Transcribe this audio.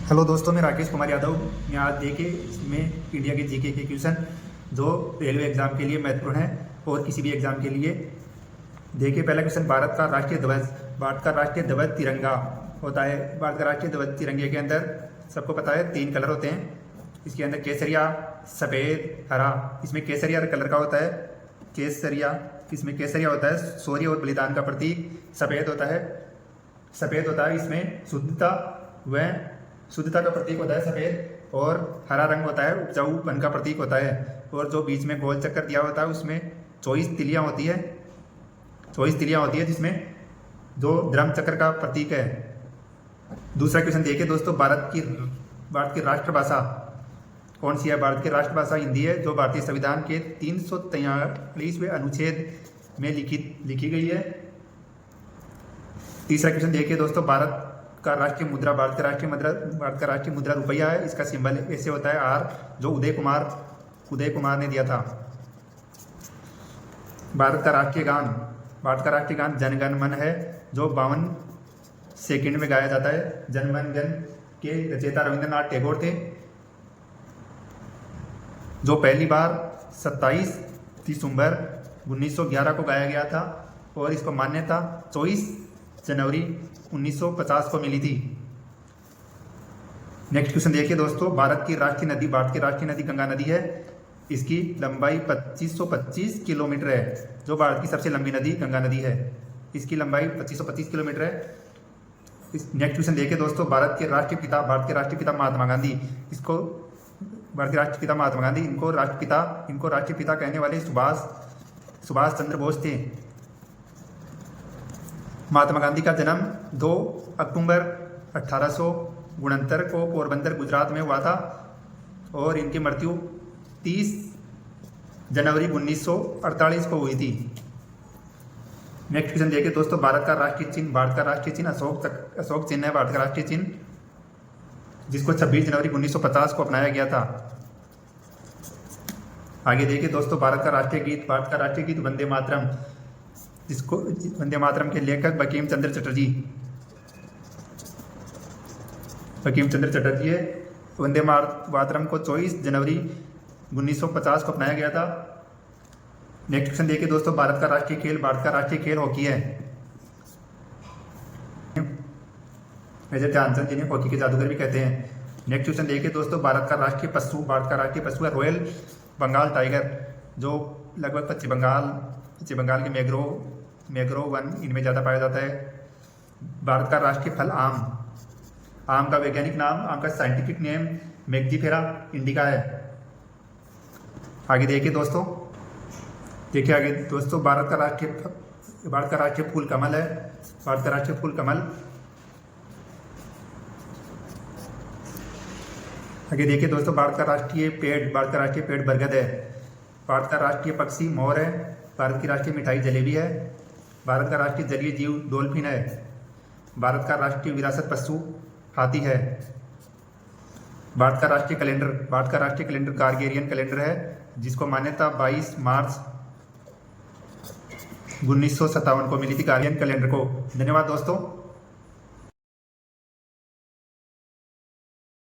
Hello दोस्तों, मैं राकेश कुमार यादव। मैं आज देखे इसमें इंडिया के जीके के क्वेश्चन जो रेलवे एग्जाम के लिए महत्वपूर्ण है और किसी भी एग्जाम के लिए। देखिए, पहला क्वेश्चन, भारत का राष्ट्रीय ध्वज। भारत का राष्ट्रीय ध्वज तिरंगा होता है। भारत का राष्ट्रीय ध्वज तिरंगे के अंदर सबको पता है 3 कलर होते हैं। इसके अंदर केसरिया, सफ़ेद, हरा। इसमें केसरिया कलर का होता है। इसमें केसरिया होता है शौर्य और बलिदान का प्रतीक। सफ़ेद होता है इसमें शुद्धता का प्रतीक होता है सफ़ेद। और हरा रंग होता है उपजाऊपन का प्रतीक होता है। और जो बीच में गोल चक्कर दिया होता है उसमें 24 तिलियाँ होती है जिसमें जो धर्म चक्र का प्रतीक है। दूसरा क्वेश्चन देखिए दोस्तों, भारत की राष्ट्रभाषा कौन सी है? भारत की राष्ट्रभाषा हिंदी है, जो भारतीय संविधान के 343वें अनुच्छेद में लिखी गई है। तीसरा क्वेश्चन देखिए दोस्तों, भारत का राष्ट्रीय मुद्रा रुपया है। इसका सिंबल ऐसे होता है आर, जो उदय कुमार ने दिया था। भारत का राष्ट्रीय गान जन गण मन है, जो 52 सेकंड में गाया जाता है। जन मन गण के रचयिता रविंद्रनाथ टैगोर थे, जो पहली बार 27 दिसंबर 1911 को गाया गया था। और इसको मान्यता 24 जनवरी 1950 को मिली थी। नेक्स्ट क्वेश्चन देखिए दोस्तों, भारत की राष्ट्रीय नदी गंगा नदी है। इसकी लंबाई 2525 किलोमीटर है। जो भारत की सबसे लंबी नदी गंगा नदी है, इसकी लंबाई 2525 किलोमीटर है। नेक्स्ट क्वेश्चन देखिए दोस्तों, भारत के राष्ट्रीय पिता महात्मा गांधी। इनको राष्ट्रीय पिता कहने वाले सुभाष चंद्र बोस थे। महात्मा गांधी का जन्म 2 अक्टूबर 1869 को पोरबंदर गुजरात में हुआ था। और इनकी मृत्यु 30 जनवरी 1948 को हुई थी। नेक्स्ट क्वेश्चन देखिए दोस्तों, भारत का राष्ट्रीय चिन्ह अशोक चिन्ह है। भारत का राष्ट्रीय चिन्ह, जिसको 26 जनवरी 1950 को अपनाया गया था। आगे देखिए दोस्तों, भारत का राष्ट्रीय गीत वंदे मातरम, जिसको वंदे मातरम के लेखक बंकिम चंद्र चटर्जी है। वंदे मातरम को 24 जनवरी 1950 को अपनाया गया था। नेक्स्ट क्वेश्चन देखिए दोस्तों, भारत का राष्ट्रीय खेल हॉकी है। मेजर ध्यानचंद जिन्हें हॉकी के जादूगर भी कहते हैं। नेक्स्ट क्वेश्चन देखिए दोस्तों, भारत का राष्ट्रीय पशु है रॉयल बंगाल टाइगर, जो लगभग पश्चिम बंगाल के मैग्रो वन इनमें ज़्यादा पाया जाता है। भारत का राष्ट्रीय फल आम का वैज्ञानिक नाम, आम का साइंटिफिक नेम मैक्जीफेरा इंडिका है। आगे देखिए दोस्तों, भारत का राष्ट्रीय फूल कमल है। भारत का राष्ट्रीय फूल कमल। आगे देखिए दोस्तों, भारत का राष्ट्रीय पेड़ बरगद है। भारत का राष्ट्रीय पक्षी मोर है। भारत की राष्ट्रीय मिठाई जलेबी है। भारत का राष्ट्रीय जलीय जीव डॉल्फिन है। भारत का राष्ट्रीय विरासत पशु हाथी है। भारत का राष्ट्रीय कैलेंडर गार्गेरियन कैलेंडर है, जिसको मान्यता 22 मार्च 1957 को मिली थी गार्गेरियन कैलेंडर को। धन्यवाद दोस्तों।